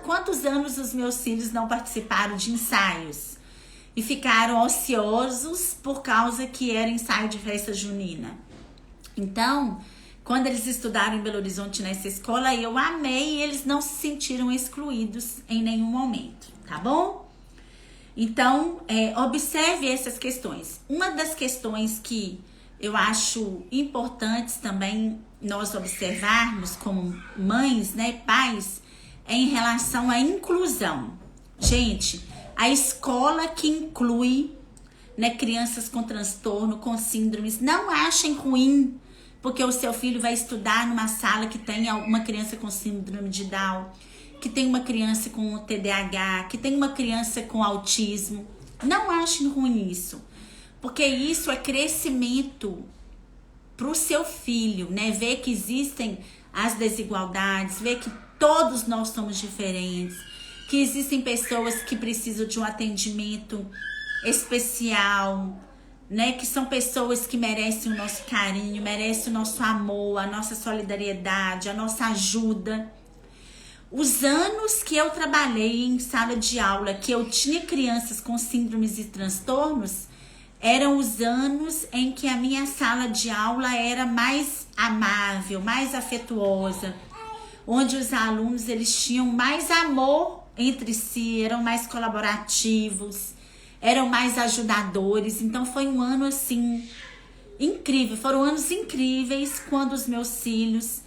Quantos anos os meus filhos não participaram de ensaios e ficaram ociosos por causa que era ensaio de festa junina? Então, quando eles estudaram em Belo Horizonte nessa escola, eu amei e eles não se sentiram excluídos em nenhum momento, tá bom? Então, observe essas questões. Uma das questões que eu acho importantes também nós observarmos como mães, né, pais, é em relação à inclusão. Gente, a escola que inclui, né, crianças com transtorno, com síndromes, não achem ruim, porque o seu filho vai estudar numa sala que tem uma criança com síndrome de Down, que tem uma criança com TDAH, que tem uma criança com autismo. Não achem ruim isso, porque isso é crescimento para o seu filho, né? Ver que existem as desigualdades, ver que todos nós somos diferentes, que existem pessoas que precisam de um atendimento especial, né? Que são pessoas que merecem o nosso carinho, merecem o nosso amor, a nossa solidariedade, a nossa ajuda. Os anos que eu trabalhei em sala de aula, que eu tinha crianças com síndromes e transtornos, eram os anos em que a minha sala de aula era mais amável, mais afetuosa, onde os alunos eles tinham mais amor entre si, eram mais colaborativos, eram mais ajudadores. Então foi um ano assim incrível, foram anos incríveis quando os meus filhos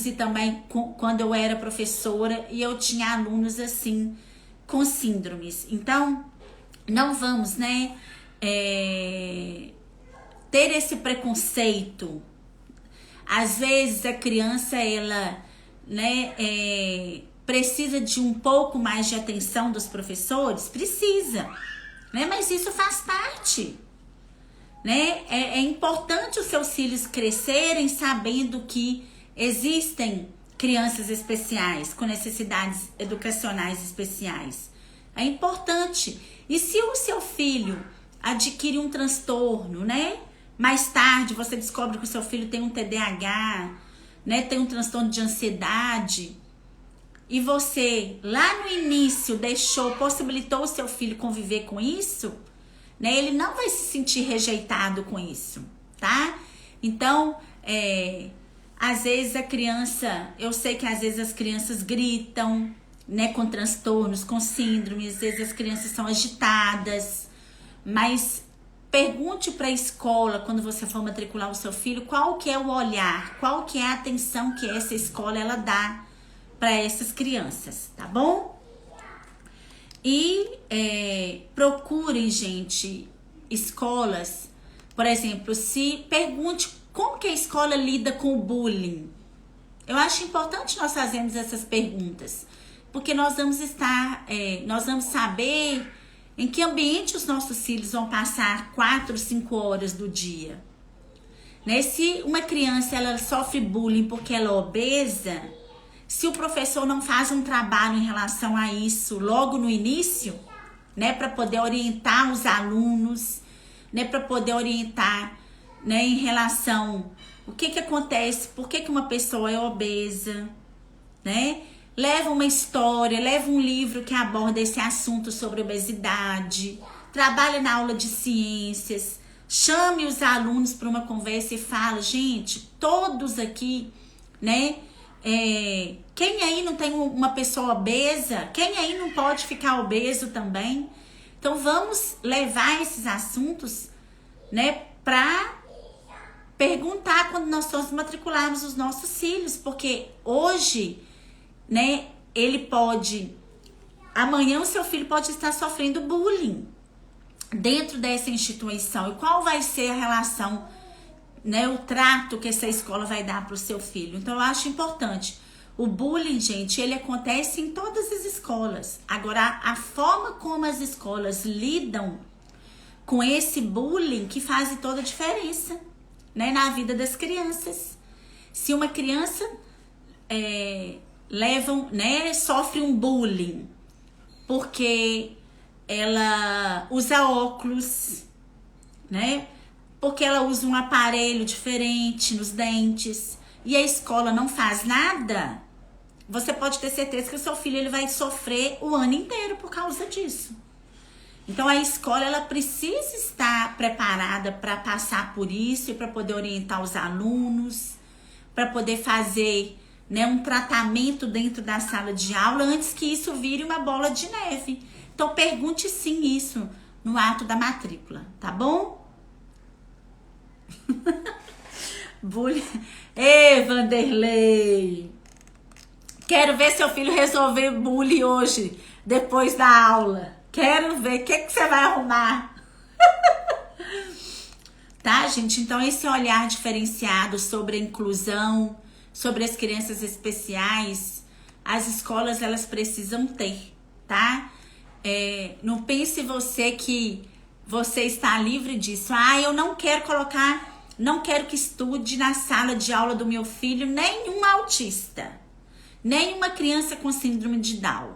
e também quando eu era professora e eu tinha alunos assim com síndromes. Então não vamos, né, ter esse preconceito. Às vezes a criança ela, né, precisa de um pouco mais de atenção dos professores, precisa, né? Mas isso faz parte, né? É importante os seus filhos crescerem sabendo que existem crianças especiais com necessidades educacionais especiais. É importante. E se o seu filho adquire um transtorno, né? Mais tarde você descobre que o seu filho tem um TDAH, né? Tem um transtorno de ansiedade. E você, lá no início, possibilitou o seu filho conviver com isso, né? Ele não vai se sentir rejeitado com isso, tá? Então, às vezes a criança, eu sei que às vezes as crianças gritam, né, com transtornos, com síndromes, às vezes as crianças são agitadas, mas pergunte para a escola, quando você for matricular o seu filho, qual que é o olhar, qual que é a atenção que essa escola ela dá para essas crianças, tá bom? E procurem, gente, escolas, por exemplo, se como que a escola lida com o bullying. Eu acho importante nós fazermos essas perguntas, porque nós vamos saber em que ambiente os nossos filhos vão passar 4, 5 horas do dia. Né? Se uma criança ela sofre bullying porque ela é obesa, se o professor não faz um trabalho em relação a isso logo no início, né, para poder orientar os alunos, né, para poder orientar, né, em relação o que acontece, por que uma pessoa é obesa, né? Leva uma história, leva um livro que aborda esse assunto sobre obesidade, trabalha na aula de ciências, chame os alunos para uma conversa e fala, gente, todos aqui, né? Quem aí não tem uma pessoa obesa? Quem aí não pode ficar obeso também? Então vamos levar esses assuntos, né, para perguntar quando nós vamos matricularmos os nossos filhos, porque hoje, né, amanhã o seu filho pode estar sofrendo bullying dentro dessa instituição. E qual vai ser a relação, né, o trato que essa escola vai dar para o seu filho? Então eu acho importante. O bullying, gente, ele acontece em todas as escolas. Agora, a forma como as escolas lidam com esse bullying que faz toda a diferença, né, na vida das crianças. Se uma criança sofre um bullying porque ela usa óculos, né? Porque ela usa um aparelho diferente nos dentes e a escola não faz nada, você pode ter certeza que o seu filho ele vai sofrer o ano inteiro por causa disso. Então a escola ela precisa estar preparada para passar por isso e para poder orientar os alunos, para poder fazer, né, um tratamento dentro da sala de aula antes que isso vire uma bola de neve. Então pergunte sim isso no ato da matrícula, tá bom? Bullying. Ei, Vanderlei! Quero ver seu filho resolver bullying hoje, depois da aula. Quero ver o que você vai arrumar. Tá, gente? Então, esse olhar diferenciado sobre a inclusão, sobre as crianças especiais, as escolas, elas precisam ter, tá? Não pense você que você está livre disso. Ah, eu não quero colocar, não quero que estude na sala de aula do meu filho nenhum autista, nenhuma criança com síndrome de Down.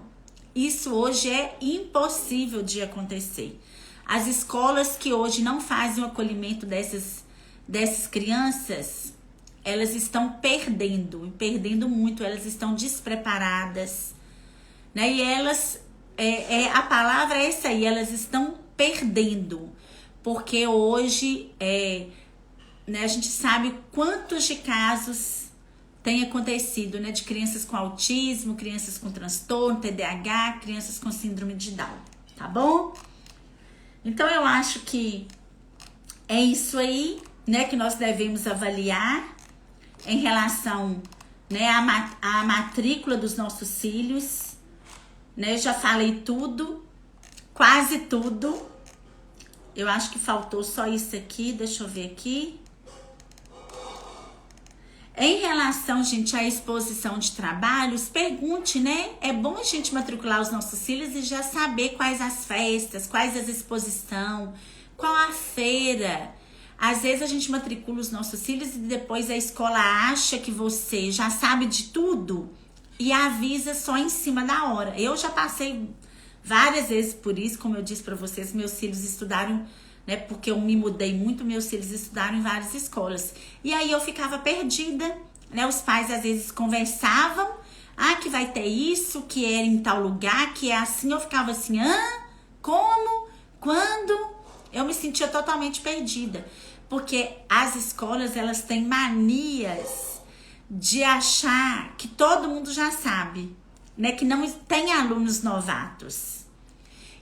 Isso hoje é impossível de acontecer. As escolas que hoje não fazem o acolhimento dessas crianças, elas estão perdendo muito, elas estão despreparadas, né? E elas, a palavra é essa aí, elas estão perdendo, porque hoje, né, a gente sabe quantos de casos tem acontecido, né, de crianças com autismo, crianças com transtorno, TDAH, crianças com síndrome de Down, tá bom? Então, eu acho que é isso aí, né, que nós devemos avaliar em relação, né, à matrícula dos nossos filhos, né? Eu já falei tudo, quase tudo. Eu acho que faltou só isso aqui, deixa eu ver aqui. Em relação, gente, à exposição de trabalhos, pergunte, né? É bom a gente matricular os nossos filhos e já saber quais as festas, quais as exposições, qual a feira. Às vezes a gente matricula os nossos filhos e depois a escola acha que você já sabe de tudo e avisa só em cima da hora. Eu já passei várias vezes por isso, como eu disse para vocês, meus filhos estudaram, né? Porque eu me mudei muito, meus filhos estudaram em várias escolas. E aí eu ficava perdida, né? Os pais às vezes conversavam, que vai ter isso, que era em tal lugar, que é assim. Eu ficava assim, como? Quando? Eu me sentia totalmente perdida. Porque as escolas, elas têm manias de achar que todo mundo já sabe, né? Que não tem alunos novatos.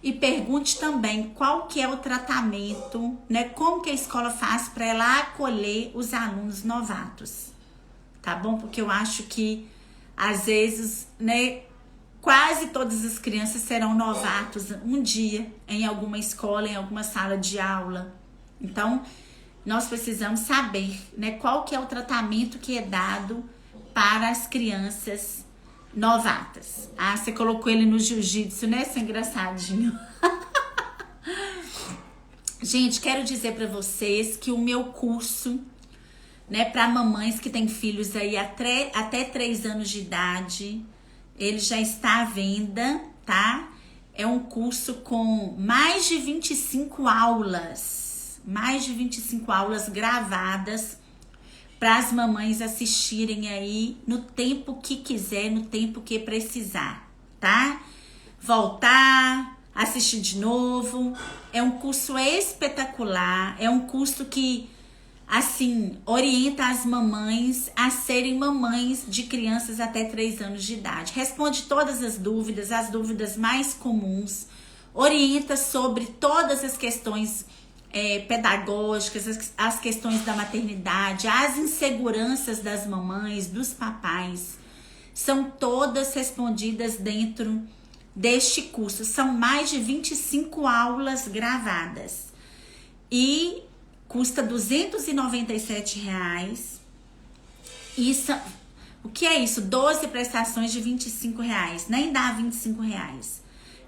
E pergunte também qual que é o tratamento, né? Como que a escola faz para ela acolher os alunos novatos, tá bom? Porque eu acho que, às vezes, né, quase todas as crianças serão novatos um dia em alguma escola, em alguma sala de aula. Então, nós precisamos saber, né, qual que é o tratamento que é dado para as crianças novatas. Você colocou ele no jiu-jitsu, né, seu engraçadinho? Gente, quero dizer para vocês que o meu curso, né, para mamães que têm filhos aí até 3 anos de idade, ele já está à venda, tá? É um curso com mais de 25 aulas. Mais de 25 aulas gravadas para as mamães assistirem aí no tempo que quiser, no tempo que precisar, tá? Voltar, assistir de novo. É um curso espetacular, é um curso que, assim, orienta as mamães a serem mamães de crianças até 3 anos de idade. Responde todas as dúvidas mais comuns, orienta sobre todas as questões pedagógicas, as questões da maternidade, as inseguranças das mamães, dos papais, são todas respondidas dentro deste curso. São mais de 25 aulas gravadas e custa R$297. Isso, o que é isso? 12 prestações de R$25, nem dá R$25.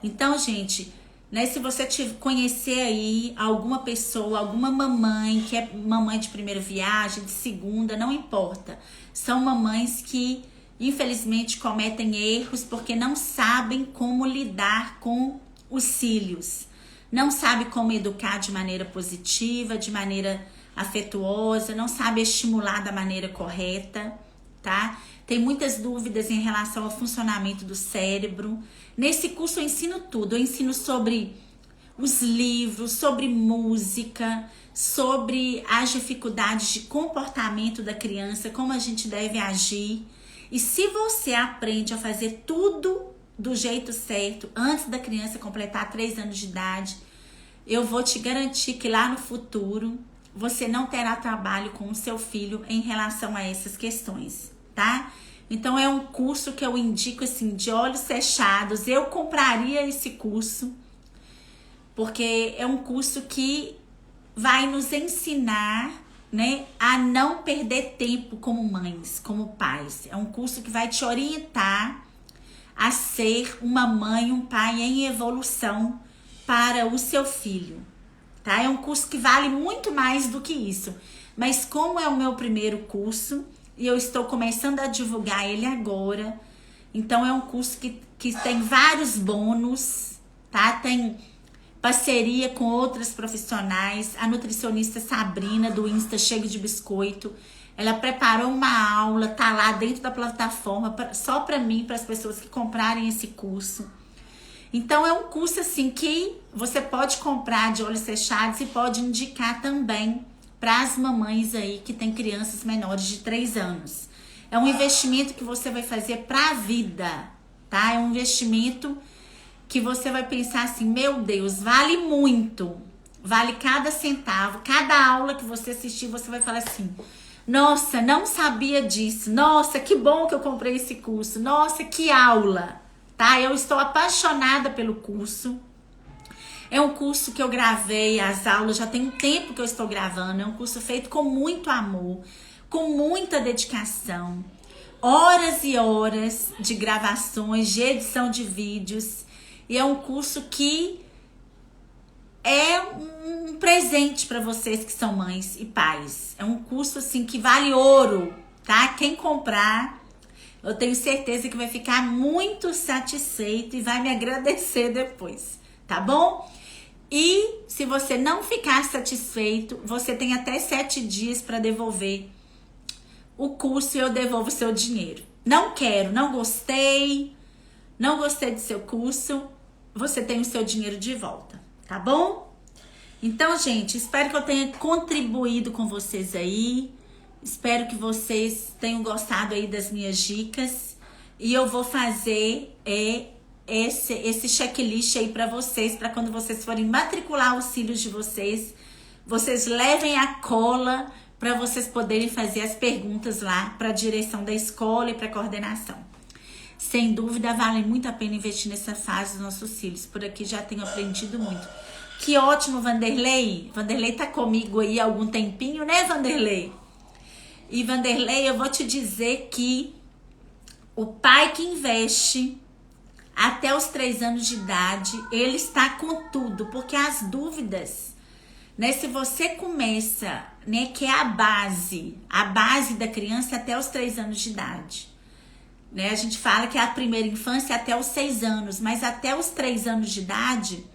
Então, gente, né, se você conhecer aí alguma pessoa, alguma mamãe que é mamãe de primeira viagem, de segunda, não importa. São mamães que, infelizmente, cometem erros porque não sabem como lidar com os filhos. Não sabem como educar de maneira positiva, de maneira afetuosa, não sabem estimular da maneira correta, tá? Tem muitas dúvidas em relação ao funcionamento do cérebro. Nesse curso eu ensino tudo. Eu ensino sobre os livros, sobre música, sobre as dificuldades de comportamento da criança, como a gente deve agir. E se você aprende a fazer tudo do jeito certo, antes da criança completar 3 anos de idade, eu vou te garantir que lá no futuro você não terá trabalho com o seu filho em relação a essas questões, tá? Então é um curso que eu indico assim, de olhos fechados. Eu compraria esse curso, porque é um curso que vai nos ensinar, né, a não perder tempo como mães, como pais. É um curso que vai te orientar a ser uma mãe, um pai em evolução para o seu filho, tá? É um curso que vale muito mais do que isso. Mas como é o meu primeiro curso e eu estou começando a divulgar ele agora, então é um curso que tem vários bônus, tá? Tem parceria com outras profissionais. A nutricionista Sabrina do Insta Cheio de Biscoito, ela preparou uma aula, tá lá dentro da plataforma só para mim, para as pessoas que comprarem esse curso. Então é um curso assim que você pode comprar de olhos fechados e pode indicar também para as mamães aí que tem crianças menores de 3 anos. É um investimento que você vai fazer para a vida, tá? É um investimento que você vai pensar assim, meu Deus, vale muito, vale cada centavo, cada aula que você assistir, você vai falar assim, nossa, não sabia disso, nossa, que bom que eu comprei esse curso, nossa, que aula, tá? Eu estou apaixonada pelo curso, é um curso que eu gravei, as aulas, já tem um tempo que eu estou gravando, é um curso feito com muito amor, com muita dedicação, horas e horas de gravações, de edição de vídeos. E é um curso que é um presente para vocês que são mães e pais. É um curso assim que vale ouro, tá? Quem comprar, eu tenho certeza que vai ficar muito satisfeito e vai me agradecer depois, tá bom? E se você não ficar satisfeito, você tem até 7 dias para devolver o curso e eu devolvo o seu dinheiro. Não quero, não gostei do seu curso, você tem o seu dinheiro de volta, tá bom? Então, gente, espero que eu tenha contribuído com vocês aí. Espero que vocês tenham gostado aí das minhas dicas. E eu vou fazer esse checklist aí para vocês, para quando vocês forem matricular os filhos de vocês, vocês levem a cola para vocês poderem fazer as perguntas lá para a direção da escola e para a coordenação. Sem dúvida, vale muito a pena investir nessa fase dos nossos filhos. Por aqui já tenho aprendido muito. Que ótimo, Vanderlei. Vanderlei tá comigo aí há algum tempinho, né, Vanderlei? E, Vanderlei, eu vou te dizer que o pai que investe até os 3 anos de idade, ele está com tudo. Porque as dúvidas, né, se você começa, né, que é a base da criança até os 3 anos de idade. Né? A gente fala que é a primeira infância até os 6 anos, mas até os 3 anos de idade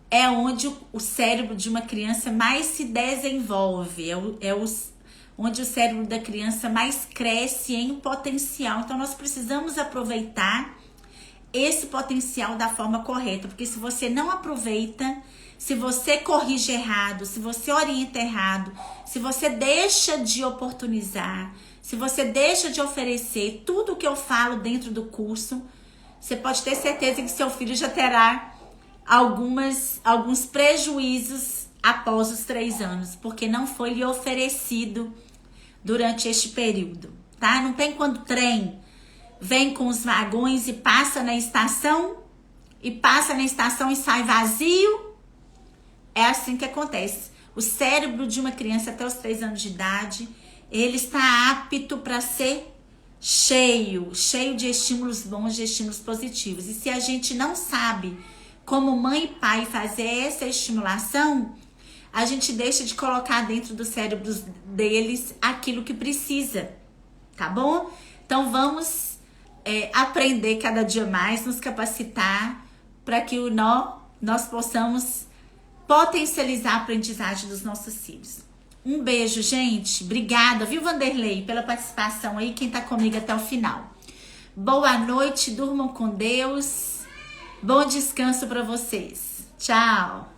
é onde o cérebro de uma criança mais se desenvolve, onde o cérebro da criança mais cresce em potencial. Então nós precisamos aproveitar esse potencial da forma correta, porque se você não aproveita, se você corrige errado, se você orienta errado, se você deixa de oportunizar, se você deixa de oferecer tudo o que eu falo dentro do curso, você pode ter certeza que seu filho já terá alguns prejuízos após os 3 anos, porque não foi lhe oferecido durante este período, tá? Não tem quando o trem vem com os vagões e passa na estação e sai vazio. É assim que acontece. O cérebro de uma criança até os 3 anos de idade, ele está apto para ser cheio de estímulos bons, de estímulos positivos. E se a gente não sabe como mãe e pai fazer essa estimulação, a gente deixa de colocar dentro dos cérebros deles aquilo que precisa, tá bom? Então vamos aprender cada dia mais, nos capacitar para que nós possamos potencializar a aprendizagem dos nossos filhos. Um beijo, gente. Obrigada, viu, Vanderlei, pela participação aí, quem tá comigo até o final. Boa noite, durmam com Deus. Bom descanso para vocês. Tchau.